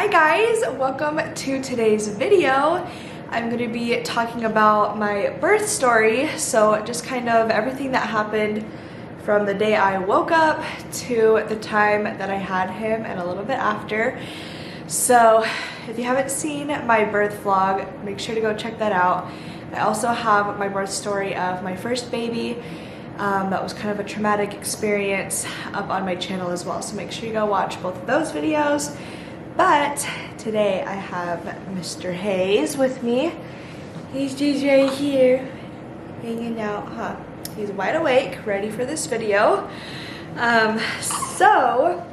Hi guys, welcome to today's video. I'm going to be talking about my birth story, so just kind of everything that happened from the day I woke up to the time that I had him and a little bit after. So if you haven't seen my birth vlog, make sure to go check that out. I also have my birth story of my first baby. That was kind of a traumatic experience up on my channel as well, so make sure you go watch both of those videos. But today I have Mr. Hayes with me. He's just right here hanging out, huh? He's wide awake, ready for this video. So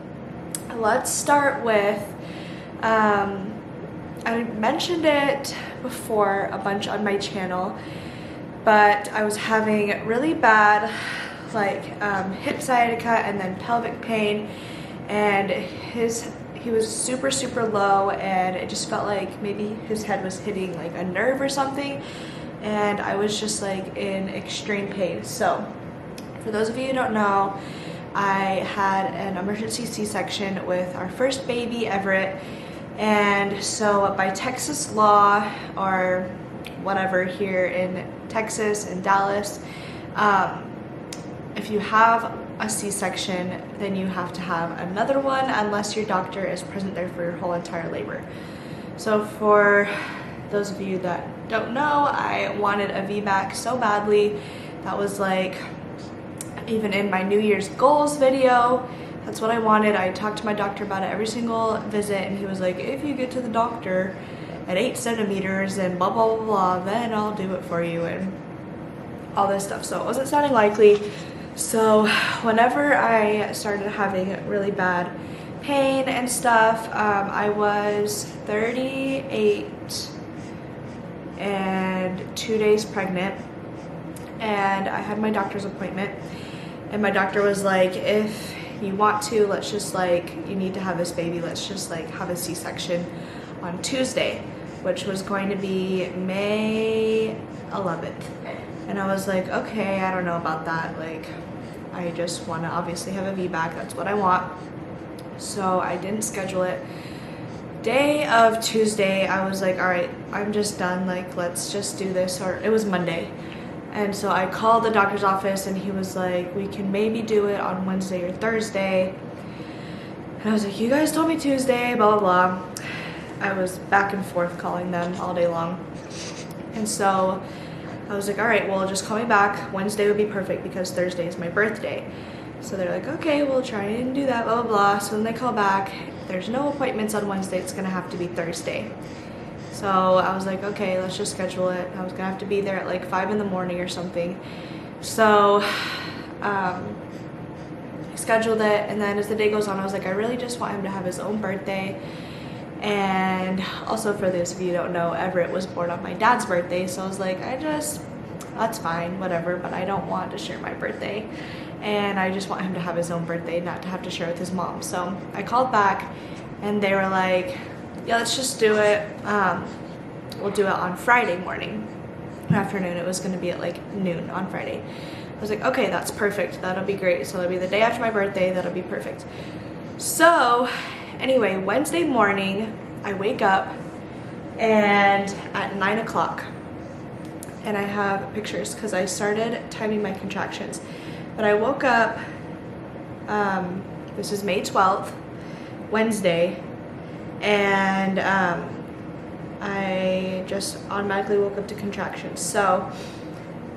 let's start with, I mentioned it before a bunch on my channel, but I was having really bad hip sciatica and then pelvic pain, and he was super low, and it just felt like maybe his head was hitting like a nerve or something, and I was just like in extreme pain. So for those of you who don't know, I had an emergency C-section with our first baby, Everett, and so by Texas law, or whatever here in Texas and Dallas, if you have a C-section, then you have to have another one unless your doctor is present there for your whole entire labor. So for those of you that don't know, I wanted a VBAC so badly. That was like even in my New Year's goals video, that's what I wanted. I talked to my doctor about it every single visit, and he was like, if you get to the doctor at 8 centimeters and blah blah blah blah, then I'll do it for you and all this stuff. So it wasn't sounding likely. So whenever I started having really bad pain and stuff, I was 38 and 2 days pregnant, and I had my doctor's appointment, and my doctor was like, if you want to, let's just you need to have this baby, let's just have a C-section on Tuesday, which was going to be May 11th. And I was like, okay, I don't know about that. I just want to obviously have a VBAC. That's what I want. So I didn't schedule it. Day of Tuesday, I was like, all right, I'm just done. Let's just do this. Or it was Monday. And so I called the doctor's office, and he was like, we can maybe do it on Wednesday or Thursday. And I was like, you guys told me Tuesday, blah, blah, blah. I was back and forth calling them all day long. And so I was like, all right, well, just call me back. Wednesday would be perfect because Thursday is my birthday. So they're like, okay, we'll try and do that, blah, blah, blah. So then they call back. There's no appointments on Wednesday. It's going to have to be Thursday. So I was like, okay, let's just schedule it. I was going to have to be there at 5 in the morning or something. So I scheduled it. And then as the day goes on, I was like, I really just want him to have his own birthday. And also, for those of you who don't know, Everett was born on my dad's birthday, so I was like, that's fine, whatever, but I don't want to share my birthday, and I just want him to have his own birthday, not to have to share with his mom. So I called back, and they were like, yeah, let's just do it. We'll do it on Friday morning, afternoon. It was going to be at noon on Friday. I was like, okay, that's perfect, that'll be great. So that'll be the day after my birthday, that'll be perfect. So anyway, Wednesday morning, I wake up, and at 9 o'clock, and I have pictures because I started timing my contractions, but I woke up, this is May 12th, Wednesday, and I just automatically woke up to contractions. So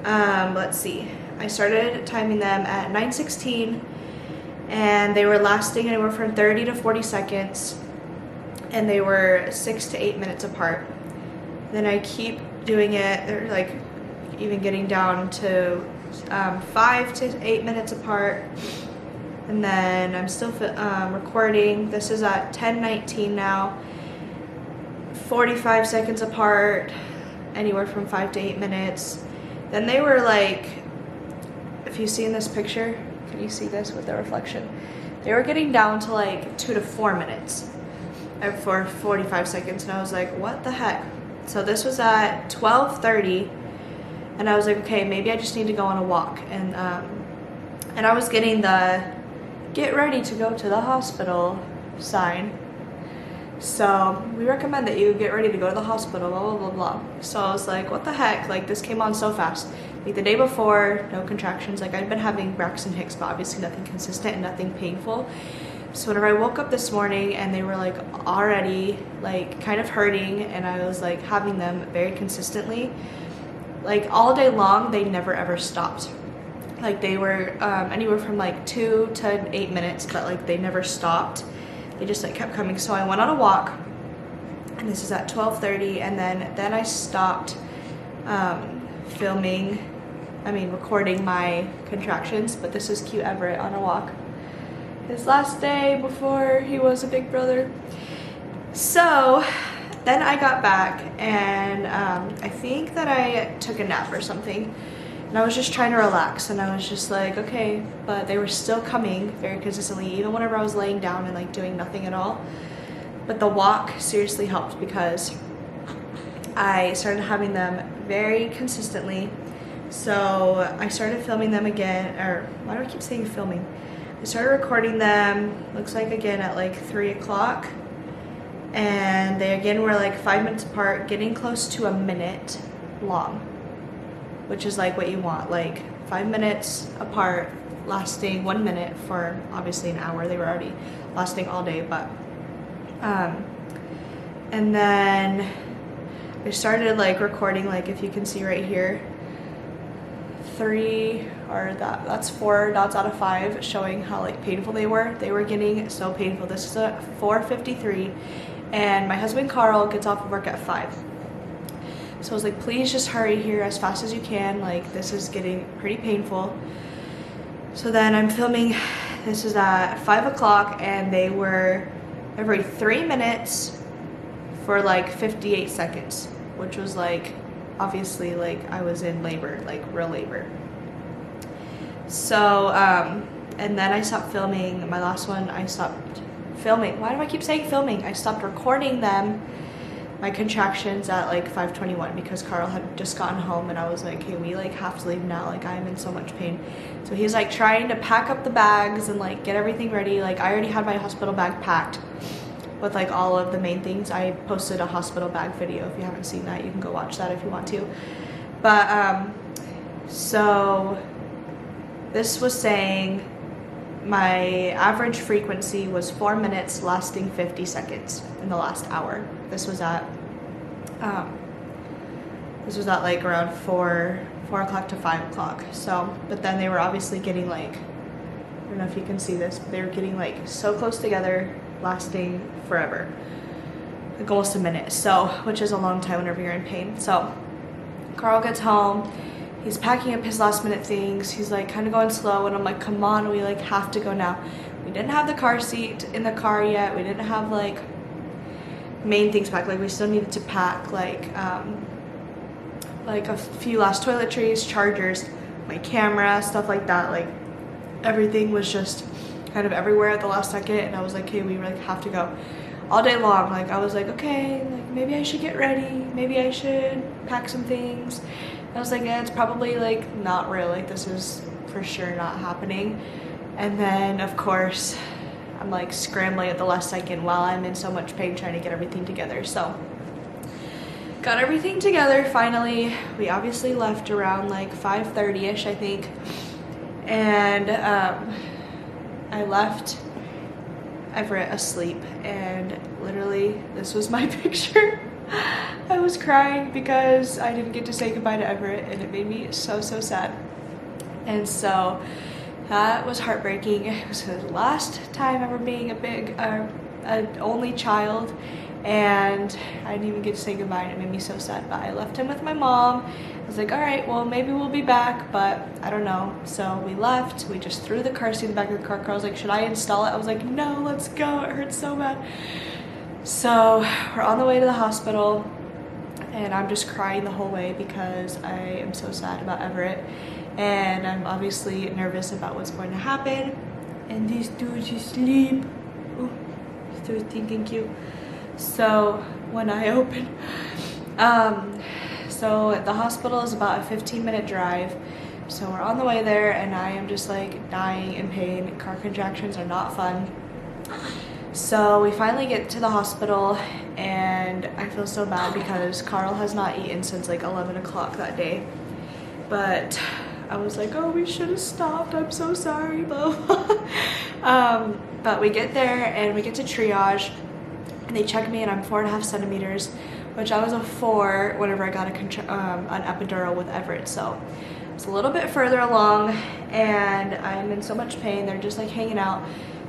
let's see, I started timing them at 9:16, and they were lasting anywhere from 30 to 40 seconds, and they were 6 to 8 minutes apart. Then I keep doing it, they're even getting down to 5 to 8 minutes apart, and then I'm still recording. This is at 10:19 now, 45 seconds apart, anywhere from 5 to 8 minutes. Then they were if you see in this picture, can you see this with the reflection? They were getting down to 2 to 4 minutes for 45 seconds, and I was like, what the heck? So this was at 12:30, and I was like, okay, maybe I just need to go on a walk. And I was getting the get ready to go to the hospital sign. So we recommend that you get ready to go to the hospital, blah, blah, blah, blah. So I was like, what the heck? Like, this came on so fast. Like, the day before, no contractions. Like, I'd been having Braxton Hicks, but obviously nothing consistent and nothing painful. So whenever I woke up this morning and they were like already like kind of hurting, and I was like having them very consistently, like all day long, they never ever stopped. Like, they were anywhere from like 2 to 8 minutes, but like they never stopped. They just like kept coming. So I went on a walk, and this is at 12:30, and then I stopped recording my contractions. But this is cute Everett on a walk, his last day before he was a big brother. So then I got back, and I think that I took a nap or something, and I was just trying to relax, and I was just like, okay, but they were still coming very consistently, even whenever I was laying down and like doing nothing at all. But the walk seriously helped, because I started having them very consistently. So I started filming them again, or why do I keep saying filming? I started recording them, looks like again at like 3 o'clock. And they again were like 5 minutes apart, getting close to a minute long, which is like what you want, like 5 minutes apart, lasting 1 minute for obviously an hour. They were already lasting all day, but and then I started like recording, like if you can see right here, that's 4 dots out of 5 showing how like painful they were. They were getting so painful. This is a 4:53, and my husband Carl gets off of work at 5. So I was like, please just hurry here as fast as you can. Like, this is getting pretty painful. So then I'm filming, this is at 5 o'clock, and they were every 3 minutes for like 58 seconds, which was like, obviously like I was in labor, like real labor. So, and then I stopped filming. My last one, I stopped filming. Why do I keep saying filming? I stopped recording them, my contractions, at like 5:21, because Carl had just gotten home, and I was like, hey, we like have to leave now. Like, I'm in so much pain. So he's like trying to pack up the bags and like get everything ready. Like, I already had my hospital bag packed with like all of the main things. I posted a hospital bag video. If you haven't seen that, you can go watch that if you want to. But so this was saying my average frequency was 4 minutes lasting 50 seconds in the last hour. This was at like around 4 o'clock to 5 o'clock. So, but then they were obviously getting like, I don't know if you can see this, but they were getting like so close together, lasting forever, like almost a minute. So, which is a long time whenever you're in pain. So Carl gets home, he's packing up his last minute things. He's like kind of going slow, and I'm like, come on, we like have to go now. We didn't have the car seat in the car yet. We didn't have like main things packed. Like, we still needed to pack like a few last toiletries, chargers, my camera, stuff like that. Like, everything was just kind of everywhere at the last second, and I was like, hey, we like have to go. All day long, like I was like, okay, like maybe I should get ready, maybe I should pack some things. I was like, yeah, it's probably like not real, like this is for sure not happening. And then of course I'm like scrambling at the last second while I'm in so much pain trying to get everything together. So got everything together finally. We obviously left around like 5:30ish, I think, and I left Everett asleep, and literally this was my picture. I was crying because I didn't get to say goodbye to Everett, and it made me so sad. And so that was heartbreaking. It was his last time ever being an only child, and I didn't even get to say goodbye, and it made me so sad. But I left him with my mom. I was like, all right, well, maybe we'll be back, but I don't know. So we left. We just threw the car seat in the back of the car. Carl was like, should I install it? I was like, no, let's go. It hurts so bad. So we're on the way to the hospital, and I'm just crying the whole way because I am so sad about Everett, and I'm obviously nervous about what's going to happen. And this dude's asleep. Oh, he's so stinking cute. So when I open, so the hospital is about a 15-minute drive. So we're on the way there, and I am just like dying in pain. Car contractions are not fun. So we finally get to the hospital, and I feel so bad because Carl has not eaten since like 11 o'clock that day. But I was like, oh, we should have stopped. I'm so sorry, blah, blah. But we get there and we get to triage, and they check me and I'm 4.5 centimeters, which I was a 4 whenever I got an epidural with Everett. So it's a little bit further along, and I'm in so much pain. They're just like hanging out.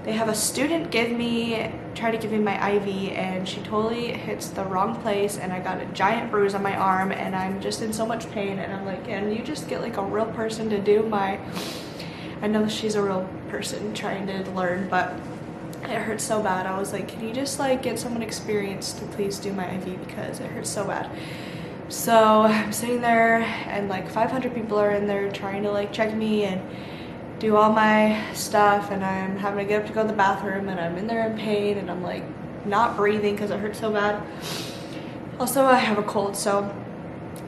They have a student try to give me my IV, and she totally hits the wrong place, and I got a giant bruise on my arm, and I'm just in so much pain. And I'm like, can you just get like a real person to do my, I know she's a real person trying to learn, but it hurts so bad. I was like, can you just like get someone experienced to please do my IV because it hurts so bad. So I'm sitting there, and like 500 people are in there trying to like check me and do all my stuff, and I'm having to get up to go to the bathroom, and I'm in there in pain, and I'm like not breathing because it hurts so bad. Also, I have a cold, so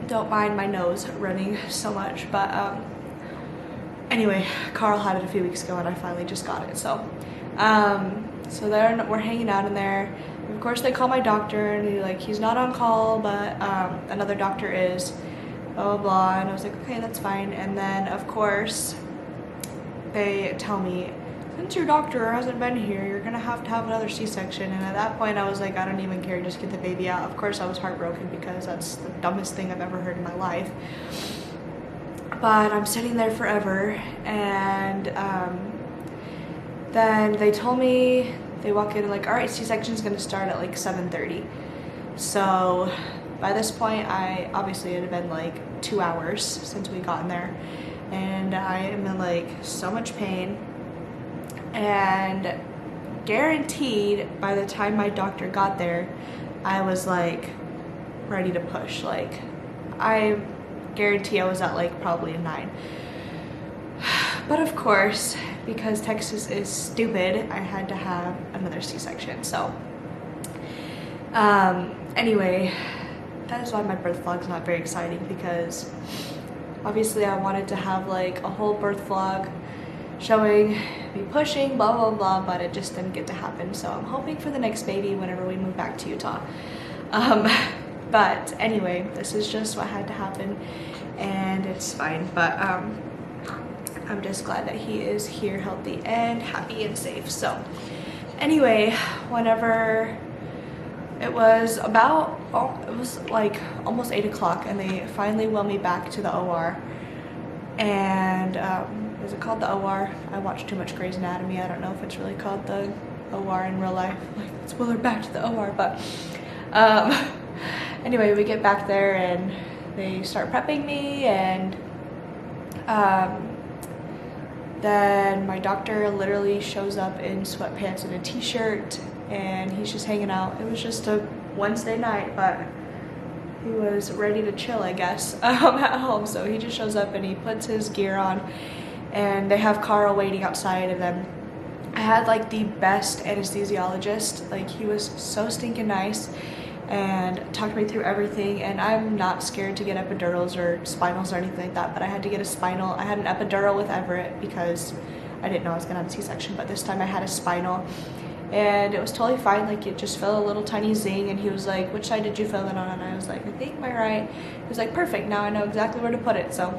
don't mind my nose running so much. But anyway, Carl had it a few weeks ago, and I finally just got it. So we're hanging out in there. Of course, they call my doctor, and he's not on call, but another doctor is, blah blah blah. And I was like, okay, that's fine. And then of course they tell me, since your doctor hasn't been here, you're gonna have to have another C-section. And at that point I was like, I don't even care, just get the baby out. Of course I was heartbroken because that's the dumbest thing I've ever heard in my life. But I'm sitting there forever, and then they told me, they walk in and like, all right, C-section is gonna start at like 7:30. So by this point, it had been like 2 hours since we got in there, and I am in like so much pain, and guaranteed by the time my doctor got there, I was like ready to push. Like I guarantee I was at like probably a 9. But of course, because Texas is stupid, I had to have another C-section. So anyway, that is why my birth vlog's not very exciting, because obviously I wanted to have like a whole birth vlog showing me pushing, blah blah blah, but it just didn't get to happen. So I'm hoping for the next baby whenever we move back to Utah. But anyway, this is just what had to happen, and it's fine. But I'm just glad that he is here healthy and happy and safe. So anyway, whenever it was about, it was like almost 8 o'clock, and they finally wheeled me back to the OR. And is it called the OR? I watch too much Grey's Anatomy. I don't know if it's really called the OR in real life. Like, let's wheel her back to the OR. But anyway, we get back there and they start prepping me, and then my doctor literally shows up in sweatpants and a t-shirt, and he's just hanging out. It was just a Wednesday night, but he was ready to chill, I guess, at home. So he just shows up and he puts his gear on, and they have Carl waiting outside. And then I had like the best anesthesiologist. Like, he was so stinking nice and talked me through everything. And I'm not scared to get epidurals or spinals or anything like that, but I had to get a spinal. I had an epidural with Everett because I didn't know I was gonna have a C-section, but this time I had a spinal, and it was totally fine. Like, it just felt a little tiny zing, and he was like, which side did you feel it on? And I was like, I think my right. He was like, perfect, now I know exactly where to put it. So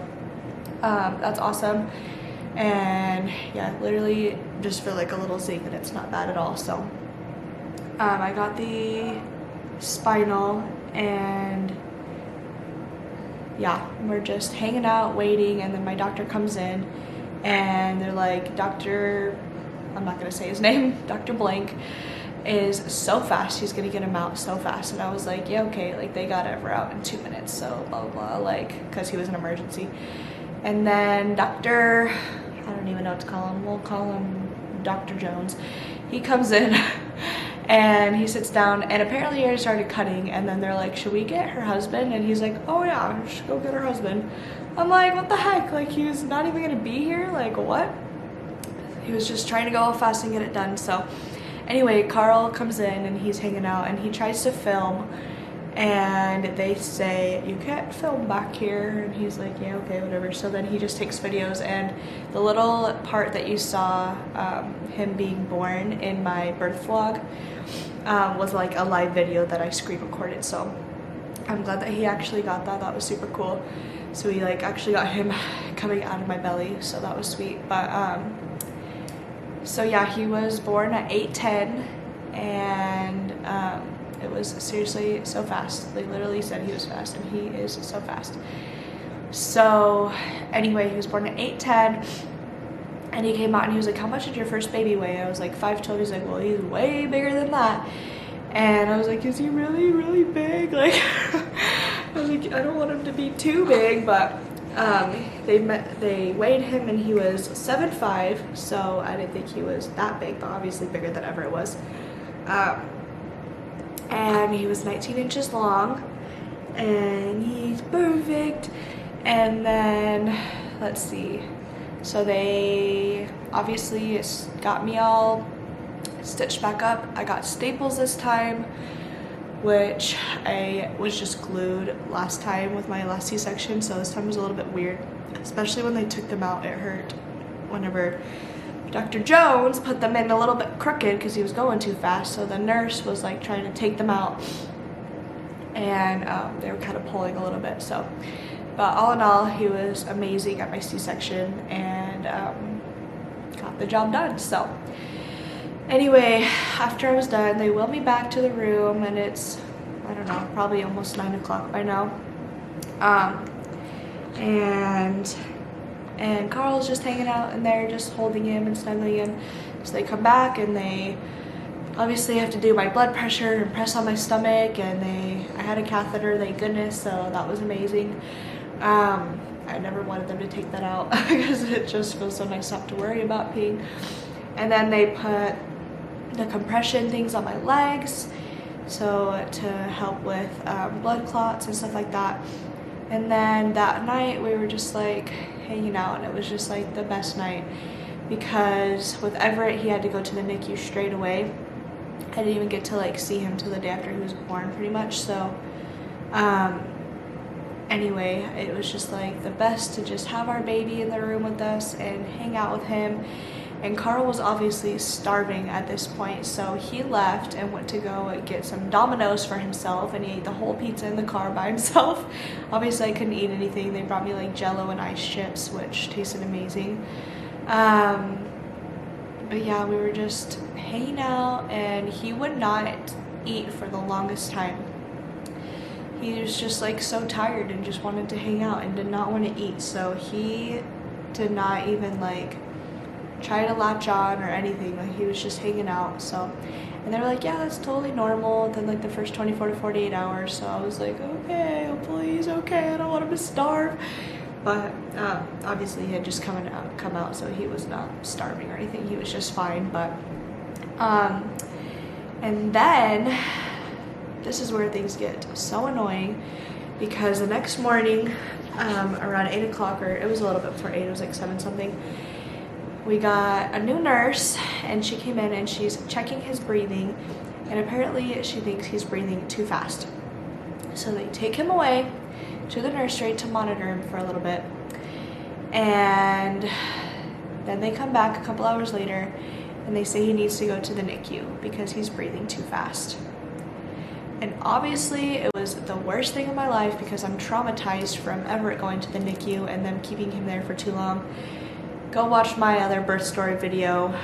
that's awesome. And yeah, literally just feel like a little zing, and it's not bad at all. So I got the spinal, and yeah, we're just hanging out waiting. And then my doctor comes in, and they're like, Dr. I'm not gonna say his name, Dr. Blank is so fast, he's gonna get him out so fast. And I was like, yeah, okay, like they got Ever out in 2 minutes, so blah blah blah, like, because he was an emergency. And then Dr. I don't even know what to call him, we'll call him Dr. Jones. He comes in and he sits down, and apparently he already started cutting. And then they're like, should we get her husband? And he's like, oh yeah, we should go get her husband. I'm like, what the heck? Like, he was not even gonna be here? Like, what? He was just trying to go fast and get it done. So anyway, Carl comes in and he's hanging out, and he tries to film, and they say you can't film back here, and he's like, yeah, okay, whatever. So then he just takes videos, and the little part that you saw him being born in my birth vlog was like a live video that I screen recorded. So I'm glad that he actually got that. That was super cool. So we like actually got him coming out of my belly, so that was sweet. But so yeah, he was born at 8:10, and it was seriously so fast. They literally said he was fast, and he is so fast. So anyway, he was born at 8:10, and he came out and he was like, how much did your first baby weigh? I was like 5'12". He's like, well, he's way bigger than that. And I was like, is he really, really big? Like, I was like, I don't want him to be too big, but they weighed him and he was 7'5", so I didn't think he was that big, but obviously bigger than Everett was. And he was 19 inches long, and he's perfect. And then, let's see, so they obviously got me all stitched back up. I got staples this time, which I was just glued last time with my last C-section, so this time was a little bit weird, especially when they took them out. It hurt whenever Dr. Jones put them in a little bit crooked because he was going too fast, so the nurse was like trying to take them out, and they were kind of pulling a little bit. So, but all in all, he was amazing at my C-section, and got the job done. So anyway, after I was done, they wheeled me back to the room, and it's, I don't know, probably almost 9 o'clock by now. And Carl's just hanging out in there, just holding him and snuggling him. So they come back, and they obviously have to do my blood pressure and press on my stomach, and I had a catheter, thank goodness, so that was amazing. I never wanted them to take that out because it just feels so nice not to worry about peeing. And then they put the compression things on my legs, so to help with blood clots and stuff like that. And then that night we were just like hanging out, and it was just like the best night, because with Everett, he had to go to the NICU straight away. I didn't even get to like see him till the day after he was born, pretty much. So anyway, it was just like the best to just have our baby in the room with us and hang out with him. And Carl was obviously starving at this point, so he left and went to go get some Domino's for himself, and he ate the whole pizza in the car by himself. Obviously I couldn't eat anything. They brought me like Jello and ice chips, which tasted amazing. But yeah, we were just hanging out, and he would not eat for the longest time. He was just like so tired and just wanted to hang out and did not want to eat, so he did not even like try to latch on or anything. Like, he was just hanging out. So, and they were like, yeah, that's totally normal within like the first 24 to 48 hours. So I was like, okay, hopefully he's okay. I don't want him to starve. But obviously he had just come out, so he was not starving or anything. He was just fine. But and then this is where things get so annoying, because the next morning around 8 o'clock, or it was a little bit before 8, it was like 7 something, we got a new nurse, and she came in and she's checking his breathing, and apparently she thinks he's breathing too fast. So they take him away to the nursery to monitor him for a little bit, and then they come back a couple hours later and they say he needs to go to the NICU because he's breathing too fast. And obviously it was the worst thing in my life, because I'm traumatized from Everett going to the NICU and them keeping him there for too long. Go watch my other birth story video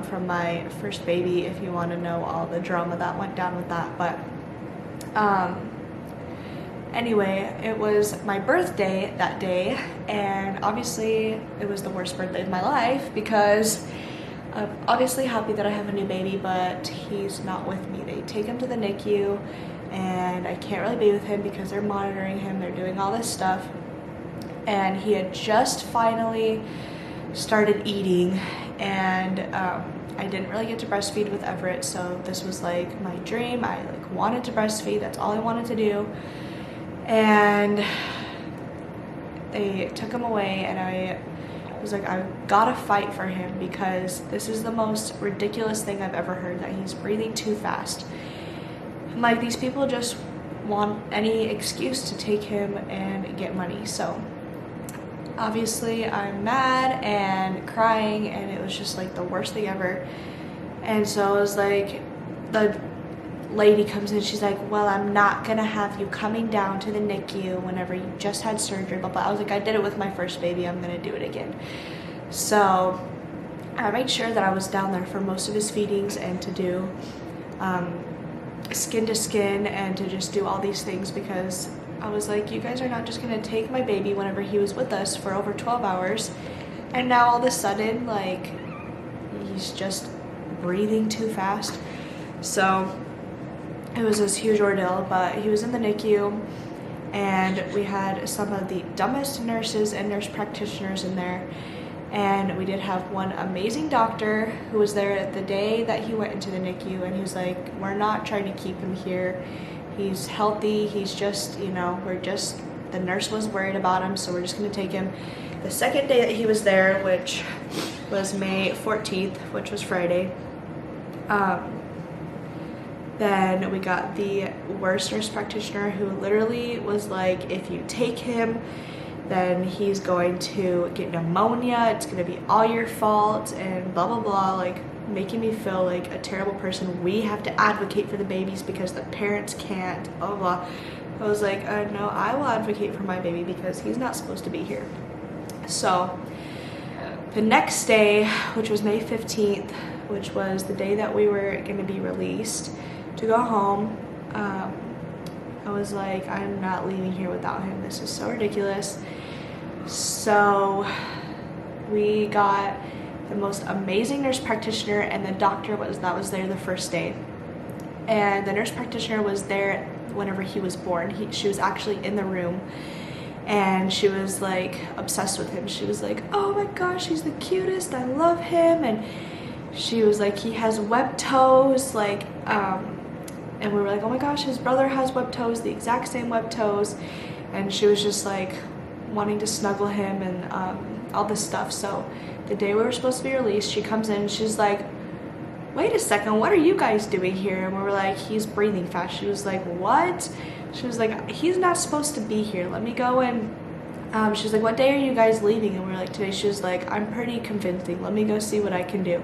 from my first baby if you want to know all the drama that went down with that. But anyway, it was my birthday that day, and obviously it was the worst birthday of my life, because I'm obviously happy that I have a new baby, but he's not with me. They take him to the NICU, and I can't really be with him because they're monitoring him, they're doing all this stuff. And he had just finally started eating, and I didn't really get to breastfeed with Everett, so this was like my dream. I like wanted to breastfeed, that's all I wanted to do. And they took him away, and I was like, I've gotta fight for him, because this is the most ridiculous thing I've ever heard, that he's breathing too fast. I'm like, these people just want any excuse to take him and get money. So obviously I'm mad and crying, and it was just like the worst thing ever. And so I was like, the lady comes in, she's like, well, I'm not gonna have you coming down to the NICU whenever you just had surgery, blah blah. I was like, I did it with my first baby, I'm gonna do it again. So I made sure that I was down there for most of his feedings and to do skin to skin and to just do all these things, because I was like, you guys are not just gonna take my baby whenever he was with us for over 12 hours, and now all of a sudden, like, he's just breathing too fast. So it was this huge ordeal, but he was in the NICU, and we had some of the dumbest nurses and nurse practitioners in there. And we did have one amazing doctor who was there the day that he went into the NICU, and he was like, we're not trying to keep him here. He's healthy. He's just, you know, the nurse was worried about him, so we're just gonna take him. The second day that he was there, which was May 14th, which was Friday, then we got the worst nurse practitioner, who literally was like, if you take him, then he's going to get pneumonia, it's gonna be all your fault, and blah blah blah, like making me feel like a terrible person. We have to advocate for the babies because the parents can't, blah blah blah. I was like, no, I will advocate for my baby because he's not supposed to be here. So the next day, which was May 15th, which was the day that we were gonna be released to go home, I was like, I'm not leaving here without him. This is so ridiculous. So we got the most amazing nurse practitioner, and the doctor that was there the first day. And the nurse practitioner was there whenever he was born. She was actually in the room, and she was like obsessed with him. She was like, oh my gosh, he's the cutest, I love him. And she was like, he has webbed toes, like and we were like, oh my gosh, his brother has webbed toes, the exact same webbed toes. And she was just like wanting to snuggle him and all this stuff. So the day we were supposed to be released, she comes in and she's like, wait a second, what are you guys doing here? And we were like, he's breathing fast. She was like, what? She was like, he's not supposed to be here. Let me go and she was like, what day are you guys leaving? And we were like, today. She was like, I'm pretty convincing. Let me go see what I can do.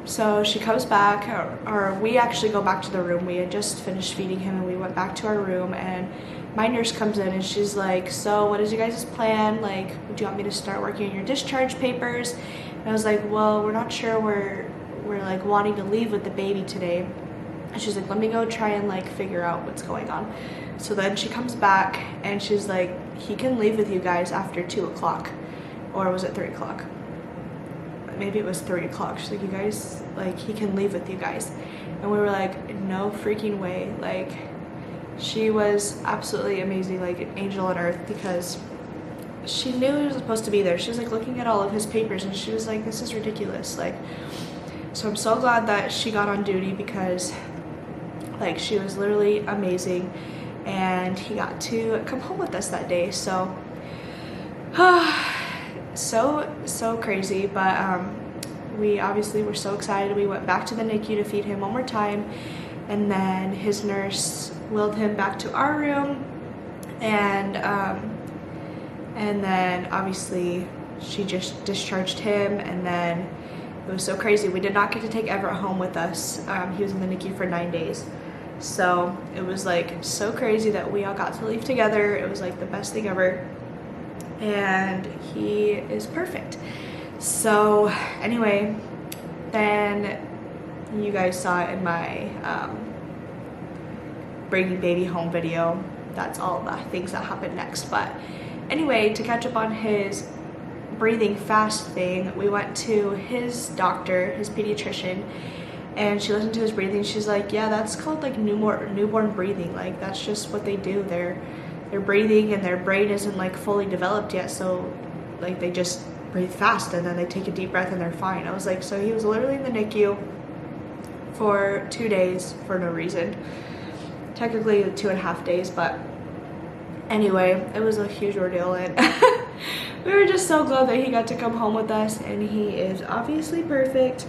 So she comes back, or we actually go back to the room. We had just finished feeding him, and we went back to our room, and my nurse comes in and she's like, so what is you guys' plan? Like, do you want me to start working on your discharge papers? And I was like, well, we're not sure. We're like wanting to leave with the baby today. And she's like, let me go try and like figure out what's going on. So then she comes back and she's like, he can leave with you guys after 2 o'clock, or was it 3 o'clock? Maybe it was 3 o'clock. She's like, you guys, like, he can leave with you guys. And we were like, no freaking way. Like, she was absolutely amazing, like an angel on earth, because she knew he was supposed to be there. She was like looking at all of his papers, and she was like, this is ridiculous. Like, so I'm so glad that she got on duty, because like she was literally amazing, and he got to come home with us that day. So so crazy. But we obviously were so excited. We went back to the NICU to feed him one more time, and then his nurse wheeled him back to our room, and then obviously she just discharged him. And then it was so crazy. We did not get to take Everett home with us. He was in the NICU for 9 days. So it was like so crazy that we all got to leave together. It was like the best thing ever. And he is perfect. So anyway, then you guys saw it in my bringing baby home video. That's all the things that happened next. But anyway, to catch up on his breathing fast thing, we went to his doctor, his pediatrician, and she listened to his breathing. She's like, yeah, that's called like newborn breathing. Like, that's just what they do. They're breathing, and their brain isn't like fully developed yet, so like they just breathe fast and then they take a deep breath and they're fine. I was like, so he was literally in the NICU for 2 days for no reason. Technically 2.5 days, but anyway, it was a huge ordeal, and we were just so glad that he got to come home with us, and he is obviously perfect,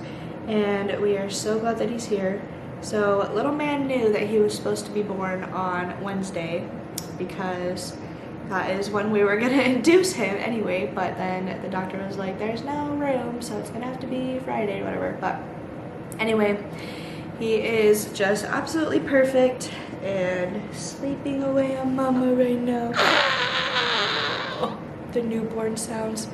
and we are so glad that he's here. So little man knew that he was supposed to be born on Wednesday because that is when we were gonna induce him anyway, but then the doctor was like, there's no room, so it's gonna have to be Friday or whatever. But anyway, he is just absolutely perfect and sleeping away on mama right now. Oh, the newborn sounds.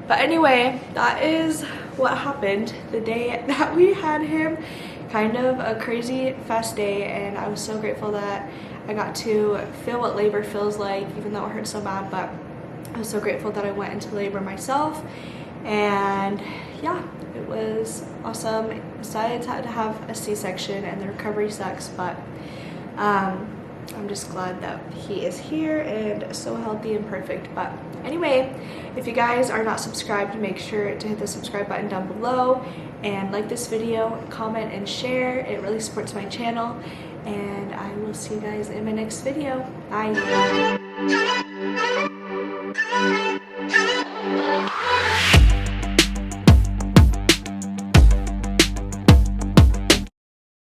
But anyway, that is what happened the day that we had him. Kind of a crazy fast day, and I was so grateful that I got to feel what labor feels like, even though it hurt so bad. But I was so grateful that I went into labor myself, and yeah, it was awesome. Decided to have a C-section, and the recovery sucks, but I'm just glad that he is here and so healthy and perfect. But anyway, if you guys are not subscribed, make sure to hit the subscribe button down below and like this video, comment and share. It really supports my channel, and I will see you guys in my next video. Bye.